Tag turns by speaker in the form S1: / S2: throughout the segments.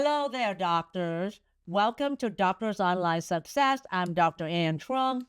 S1: Hello there, doctors. Welcome to Doctors Online Success. I'm Dr. Ann Trung.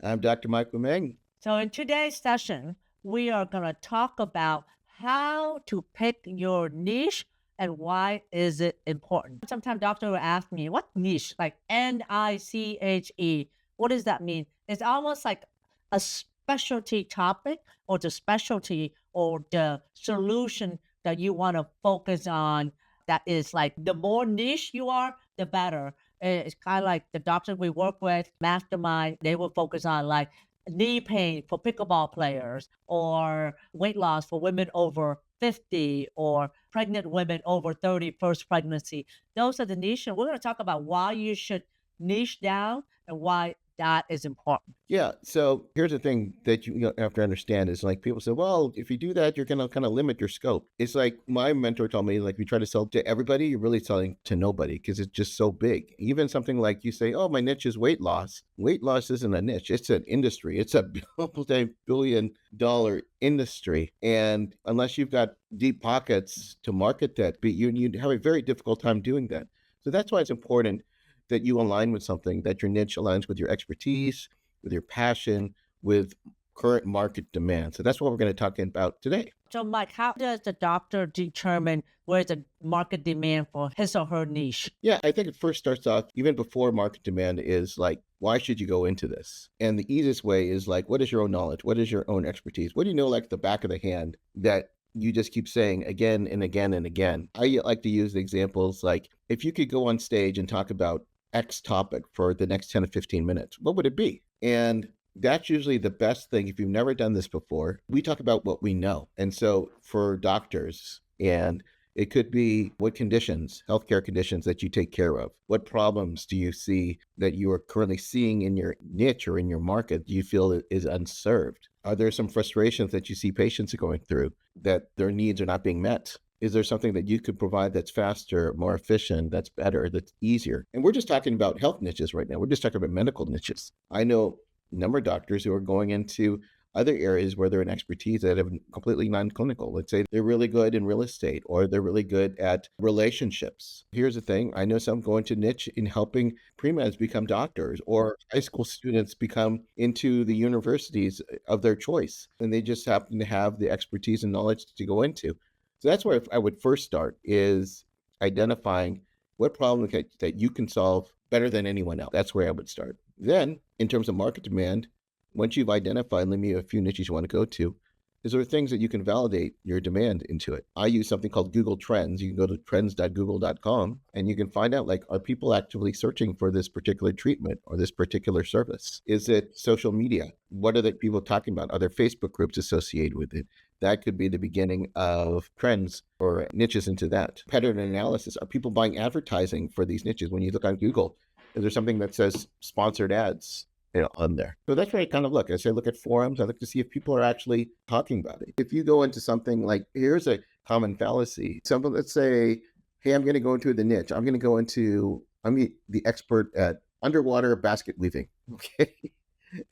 S2: I'm Dr. Michael Meng.
S1: So, in today's session, we are going to talk about how to pick your niche and why is it important. Sometimes doctor will ask me, what niche? Like Niche. What does that mean? It's almost like a specialty topic or the specialty or the solution that you want to focus on. That is like the more niche you are, the better. It's kind of like the doctors we work with, mastermind, they will focus on like knee pain for pickleball players or weight loss for women over 50 or pregnant women over 30 first pregnancy. Those are the niche. And we're going to talk about why you should niche down and why that is important.
S2: Yeah. So here's the thing that you have to understand is like people say, well, if you do that, you're going to kind of limit your scope. It's like my mentor told me, like, if you try to sell to everybody, you're really selling to nobody because it's just so big. Even something like you say, oh, my niche is weight loss. Weight loss isn't a niche. It's an industry. It's a multi-billion-dollar industry. And unless you've got deep pockets to market that, you'd have a very difficult time doing that. So that's why it's important that you align with something, that your niche aligns with your expertise, with your passion, with current market demand. So that's what we're going to talk about today.
S1: So, Mike, how does the doctor determine where's the market demand for his or her niche?
S2: Yeah, I think it first starts off, even before market demand, is like, why should you go into this? And the easiest way is like, what is your own knowledge? What is your own expertise? What do you know, like the back of the hand that you just keep saying again and again and again? I like to use the examples like, if you could go on stage and talk about X topic for the next 10 to 15 minutes, what would it be? And that's usually the best thing. If you've never done this before, we talk about what we know. And so for doctors, and it could be what conditions, healthcare conditions that you take care of. What problems do you see that you are currently seeing in your niche or in your market do you feel is unserved? Are there some frustrations that you see patients are going through that their needs are not being met? Is there something that you could provide that's faster, more efficient, that's better, that's easier? And we're just talking about health niches right now. We're just talking about medical niches. I know a number of doctors who are going into other areas where they're an expertise that are completely non-clinical. Let's say they're really good in real estate or they're really good at relationships. Here's the thing. I know some go into niche in helping pre-meds become doctors or high school students become into the universities of their choice. And they just happen to have the expertise and knowledge to go into. So that's where I would first start is identifying what problem that you can solve better than anyone else. That's where I would start. Then, in terms of market demand, once you've identified, let me a few niches you want to go to, is there things that you can validate your demand into it? I use something called Google Trends. You can go to trends.google.com and you can find out, like, are people actively searching for this particular treatment or this particular service? Is it social media? What are the people talking about? Are there Facebook groups associated with it? That could be the beginning of trends or niches into that. Competitor analysis. Are people buying advertising for these niches? When you look on Google, is there something that says sponsored ads on there? So that's where I kind of look. I say, look at forums. I look to see if people are actually talking about it. If you go into something like, here's a common fallacy. Something, let's say, hey, I'm going to go into the niche. I'm the expert at underwater basket weaving. Okay.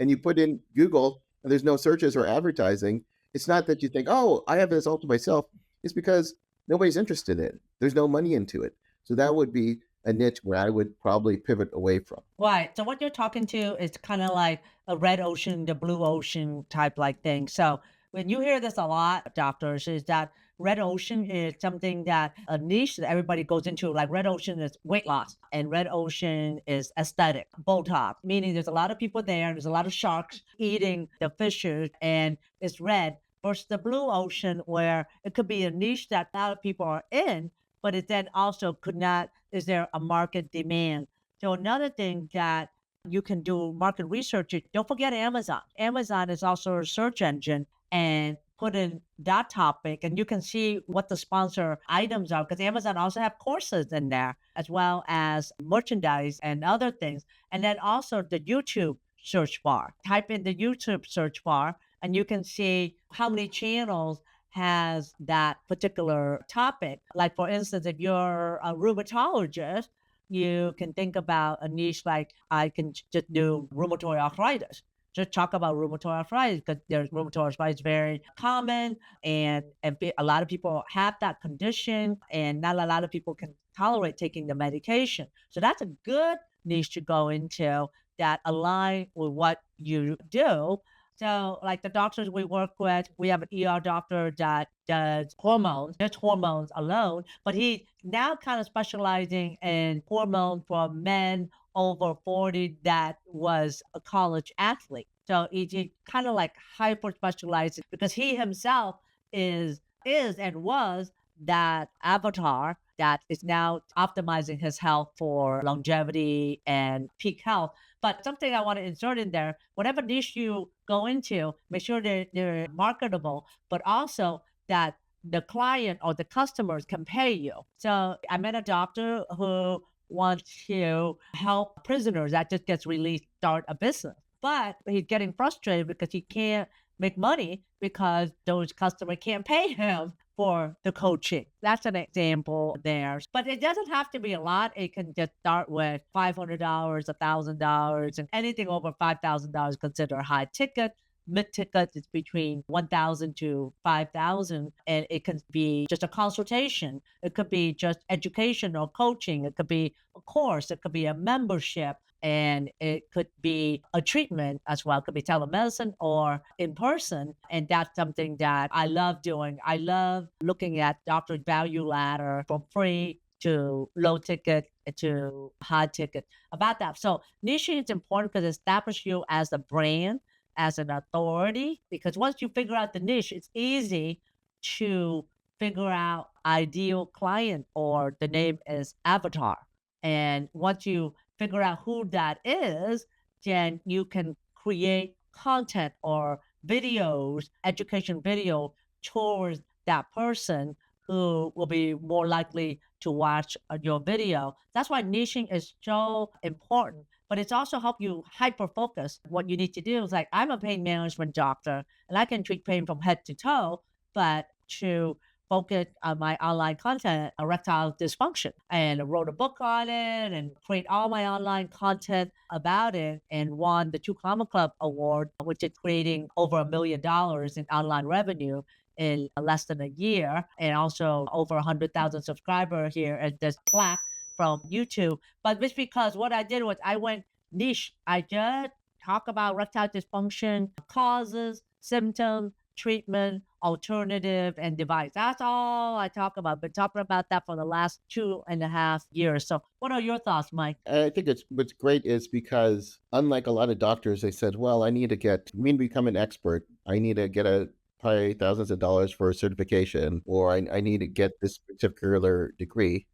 S2: And you put in Google and there's no searches or advertising. It's not that you think, oh, I have this all to myself. It's because nobody's interested in it. There's no money into it. So that would be a niche where I would probably pivot away from.
S1: Right. So what you're talking to is kind of like a red ocean, the blue ocean type like thing. So when you hear this a lot, doctors, is that red ocean is something that a niche that everybody goes into. Like red ocean is weight loss and red ocean is aesthetic, Botox, meaning there's a lot of people there. There's a lot of sharks eating the fishes and it's red versus the blue ocean where it could be a niche that a lot of people are in, but it then also could not, is there a market demand? So another thing that you can do market research, don't forget Amazon. Amazon is also a search engine and put in that topic and you can see what the sponsor items are because Amazon also have courses in there as well as merchandise and other things. And then also the YouTube search bar. Type in the YouTube search bar and you can see how many channels has that particular topic. Like for instance, if you're a rheumatologist, you can think about a niche like I can just do rheumatoid arthritis. just talk about rheumatoid arthritis because there's rheumatoid arthritis very common, and a lot of people have that condition, and not a lot of people can tolerate taking the medication. So that's a good niche to go into that align with what you do. So, like the doctors we work with, we have an ER doctor that does hormones, just hormones alone, but he's now kind of specializing in hormone for men over 40 that was a college athlete. So he kind of like hyper specializes because he himself is and was that avatar that is now optimizing his health for longevity and peak health. But something I want to insert in there, whatever niche you go into, make sure they're marketable, but also that the client or the customers can pay you. So I met a doctor who wants to help prisoners that just gets released start a business. But he's getting frustrated because he can't make money because those customers can't pay him for the coaching. That's an example there. But it doesn't have to be a lot. It can just start with $500, $1,000, and anything over $5,000 considered high ticket. Mid ticket is between 1,000 to 5,000, and it can be just a consultation. It could be just education or coaching. It could be a course. It could be a membership, and it could be a treatment as well. It could be telemedicine or in person. And that's something that I love doing. I love looking at doctor value ladder from free to low ticket to high ticket about that. So niching is important because it establishes you as a brand, as an authority, because once you figure out the niche, it's easy to figure out ideal client, or the name is avatar. And once you figure out who that is, then you can create content or videos, education video towards that person who will be more likely to watch your video. That's why niching is so important, but it's also help you hyper focus. What you need to do is like, I'm a pain management doctor and I can treat pain from head to toe, but to focus on my online content, erectile dysfunction, and I wrote a book on it and create all my online content about it and won the Two Comma Club Award, which is creating over $1 million in online revenue in less than a year, and also over 100,000 subscribers here at this plaque from YouTube. But it's because what I did was I went niche. I just talk about erectile dysfunction, causes, symptoms, treatment, alternative, and device. That's all I talk about. Been talking about that for the last 2.5 years. So, what are your thoughts, Mike?
S2: I think it's what's great is because unlike a lot of doctors, they said, well, I need to get me to become an expert. I need to get a pay thousands of dollars for a certification, or I need to get this particular degree.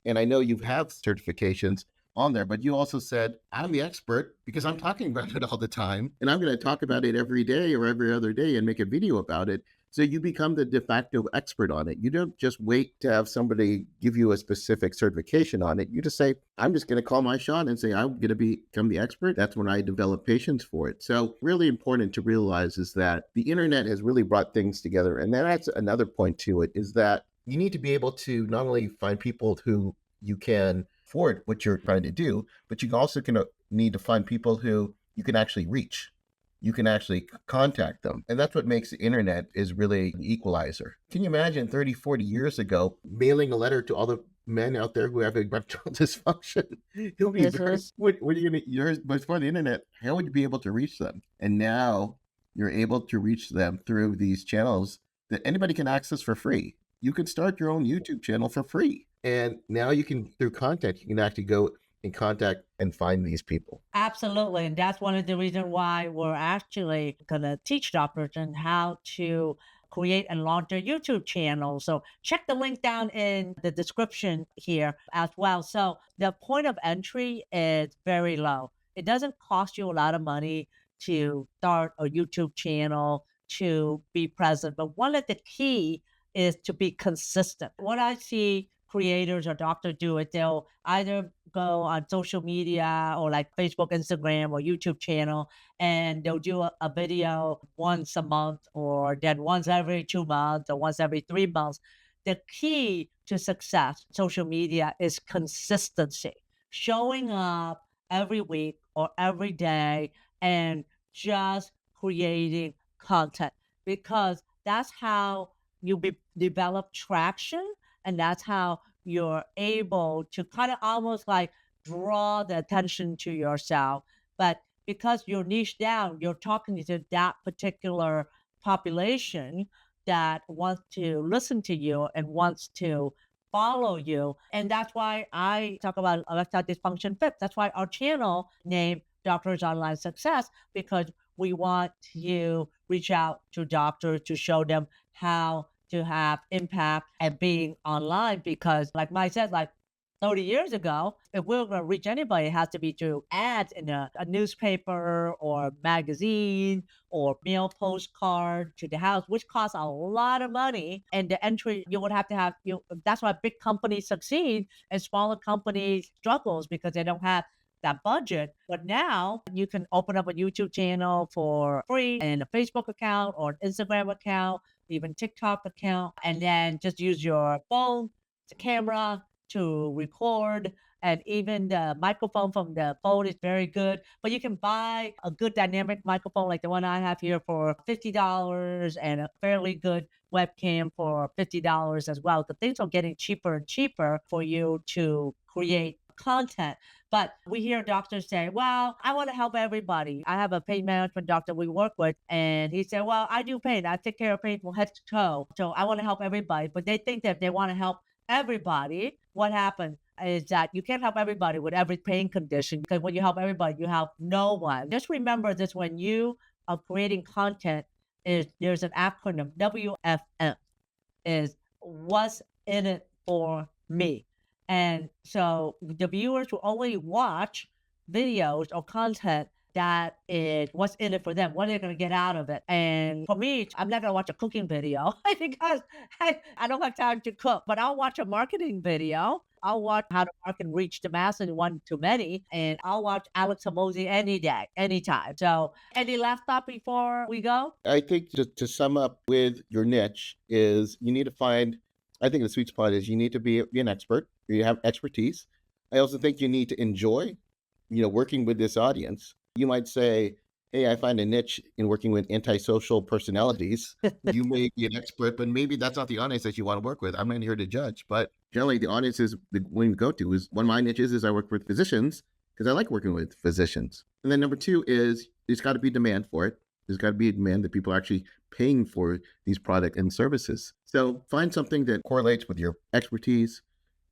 S2: And I know you have certifications on there, but you also said, I'm the expert because I'm talking about it all the time. And I'm going to talk about it every day or every other day and make a video about it. So you become the de facto expert on it. You don't just wait to have somebody give you a specific certification on it. You just say, I'm just going to call my shot and say, I'm going to become the expert. That's when I develop patience for it. So really important to realize is that the internet has really brought things together. And that's another point to it, is that you need to be able to not only find people who you can afford what you're trying to do, but you also need to find people who you can actually reach. You can actually contact them. And that's what makes the internet is really an equalizer. Can you imagine 30, 40 years ago, mailing a letter to all the men out there who have erectile dysfunction? It'll be very,
S1: Business.
S2: what are you going to, before the internet, how would you be able to reach them? And now you're able to reach them through these channels that anybody can access for free. You can start your own YouTube channel for free. And now you can, through content, you can actually go and contact and find these people.
S1: Absolutely. And that's one of the reasons why we're actually going to teach doctors on how to create and launch their YouTube channel. So check the link down in the description here as well. So the point of entry is very low. It doesn't cost you a lot of money to start a YouTube channel, to be present. But one of the key is to be consistent. What I see creators or doctors do is they'll either go on social media or like Facebook, Instagram, or YouTube channel, and they'll do a video once a month, or then once every 2 months, or once every 3 months. The key to success, social media, is consistency, showing up every week or every day and just creating content, because that's how develop traction, and that's how you're able to kind of almost like draw the attention to yourself. But because you're niche down, you're talking to that particular population that wants to listen to you and wants to follow you. And that's why I talk about erectile dysfunction fit. That's why our channel named Doctors Online Success, because we want to reach out to doctors to show them how to have impact and being online. Because, like Mike said, like 30 years ago, if we're going to reach anybody, it has to be through ads in a newspaper or magazine or mail postcard to the house, which costs a lot of money. And the entry, you would have to have, that's why big companies succeed and smaller companies struggles, because they don't have that budget. But now you can open up a YouTube channel for free and a Facebook account or an Instagram account, even TikTok account, and then just use your phone, the camera to record. And even the microphone from the phone is very good. But you can buy a good dynamic microphone like the one I have here for $50, and a fairly good webcam for $50 as well. The things are getting cheaper and cheaper for you to create content. But we hear doctors say, well, I want to help everybody. I have a pain management doctor we work with, and he said, well, I do pain. I take care of pain from head to toe. So I want to help everybody. But they think that if they want to help everybody, what happens is that you can't help everybody with every pain condition, because when you help everybody, you help no one. Just remember this: when you are creating content, is there's an acronym WFM, is what's in it for me. And so the viewers will only watch videos or content that is what's in it for them, what they're going to get out of it. And for me, I'm not going to watch a cooking video because I don't have time to cook, but I'll watch a marketing video. I'll watch how to market and reach the masses one to many, and I'll watch Alex Hamosi any day, anytime. So, any last thought before we go?
S2: I think to sum up with your niche is you need to find, I think the sweet spot is you need to be an expert, you have expertise. I also think you need to enjoy, working with this audience. You might say, hey, I find a niche in working with antisocial personalities. You may be an expert, but maybe that's not the audience that you want to work with. I'm not here to judge, but generally the audience is the one you go to. Is one of my niches is I work with physicians because I like working with physicians. And then number two is there's got to be demand for it. There's got to be a demand that people are actually paying for these products and services. So find something that correlates with your expertise,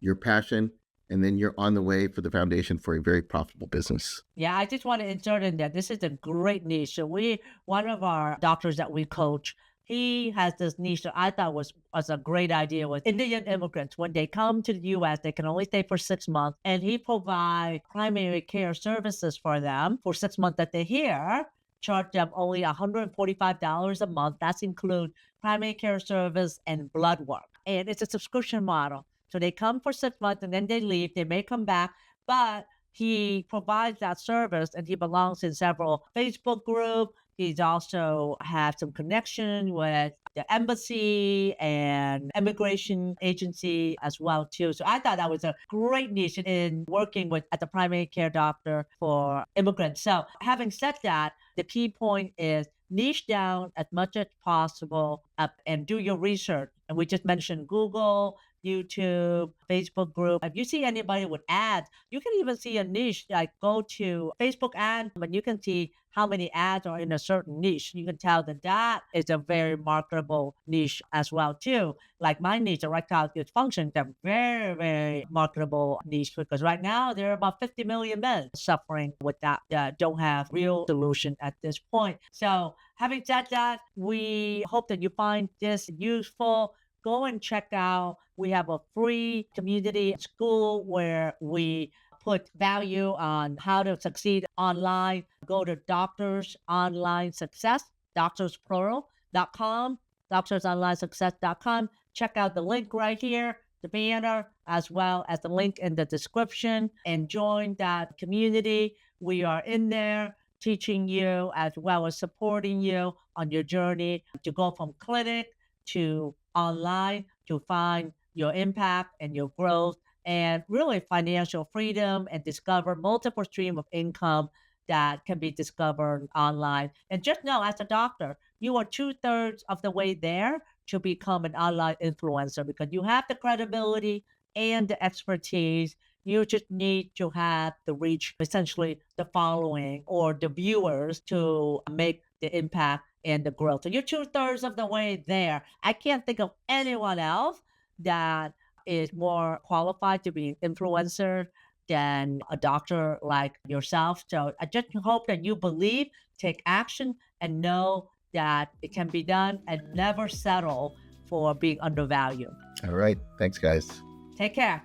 S2: your passion, and then you're on the way for the foundation for a very profitable business.
S1: Yeah, I just want to insert in that this is a great niche. So one of our doctors that we coach, he has this niche that I thought was a great idea with Indian immigrants. When they come to the U.S., they can only stay for 6 months, and he provides primary care services for them for 6 months that they're here. Charge them only $145 a month. That's include primary care service and blood work, and it's a subscription model. So they come for 6 months and then they leave. They may come back, but he provides that service, and he belongs in several Facebook groups. He's also had some connection with the embassy and immigration agency as well too. So I thought that was a great niche in working with as a primary care doctor for immigrants. So having said that, the key point is niche down as much as possible, and do your research. And we just mentioned Google, YouTube, Facebook group. If you see anybody with ads, you can even see a niche, like go to Facebook ad, and you can see how many ads are in a certain niche. You can tell that that is a very marketable niche as well too. Like my niche, erectile dysfunction, they're very, very marketable niche, because right now there are about 50 million men suffering with that don't have real solution at this point. So having said that, we hope that you find this useful. Go and check out. We have a free community school where we put value on how to succeed online. Go to Doctors Online Success, doctors plural.com, doctorsonlinesuccess.com. Check out the link right here, the banner, as well as the link in the description, and join that community. We are in there teaching you as well as supporting you on your journey to go from clinic to online, to find your impact and your growth and really financial freedom, and discover multiple stream of income that can be discovered online. And just know, as a doctor, you are two-thirds of the way there to become an online influencer because you have the credibility and the expertise. You just need to have the reach, essentially the following or the viewers to make the impact and the growth. So you're two-thirds of the way there. I can't think of anyone else that is more qualified to be an influencer than a doctor like yourself. So I just hope that you believe, take action, and know that it can be done and never settle for being undervalued.
S2: All right. Thanks, guys.
S1: Take care.